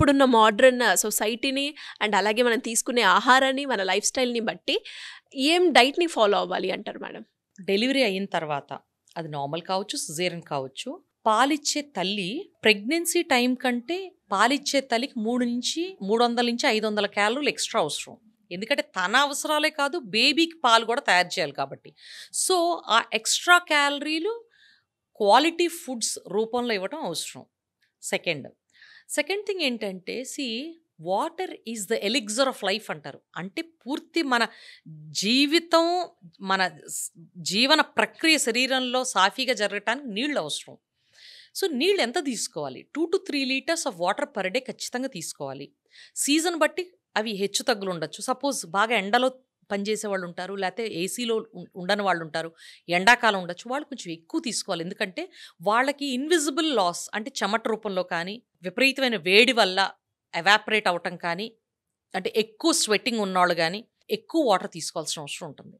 ఇప్పుడున్న మోడ్రన్ సొసైటీని అండ్ అలాగే మనం తీసుకునే ఆహారాన్ని, మన లైఫ్ స్టైల్‌ని బట్టి ఏం డైట్‌ని ఫాలో అవ్వాలి అంటారు మేడం? డెలివరీ అయిన తర్వాత అది నార్మల్ కావచ్చు, సిజేరియన్ కావచ్చు. పాలిచ్చే తల్లి ప్రెగ్నెన్సీ టైం కంటే పాలిచ్చే తల్లికి 300-500 క్యాలరీలు ఎక్స్ట్రా అవసరం. ఎందుకంటే తన అవసరాలే కాదు, బేబీకి పాలు కూడా తయారు చేయాలి కాబట్టి. సో, ఆ ఎక్స్ట్రా క్యాలరీలు క్వాలిటీ ఫుడ్స్ రూపంలో ఇవ్వటం అవసరం. సెకండ్. సెకండ్ థింగ్ ఏంటంటే water is the elixir of life అంటారు. అంటే పూర్తి మన జీవితం, మన జీవన ప్రక్రియ శరీరంలో సాఫీగా జరగటానికి నీళ్ళు అవసరం. సో, నీళ్ళు ఎంత తీసుకోవాలి? 2-3 litres of water per day ఖచ్చితంగా తీసుకోవాలి. సీజన్ బట్టి అవి హెచ్చు తగ్గులు ఉండొచ్చు. సపోజ్ బాగా ఎండలో పనిచేసే వాళ్ళు ఉంటారు, లేకపోతే ఏసీలో ఉండని వాళ్ళు ఉంటారు, ఎండాకాలం ఉండొచ్చు. వాళ్ళు కొంచెం ఎక్కువ తీసుకోవాలి. ఎందుకంటే వాళ్ళకి ఇన్విజిబుల్ లాస్ అంటే చెమట రూపంలో కానీ, విపరీతమైన వేడి వల్ల ఎవాపరేట్ అవ్వటం కానీ, అంటే ఎక్కువ స్వెట్టింగ్ ఉన్నవాళ్ళు కానీ ఎక్కువ వాటర్ తీసుకోవాల్సిన అవసరం ఉంటుంది.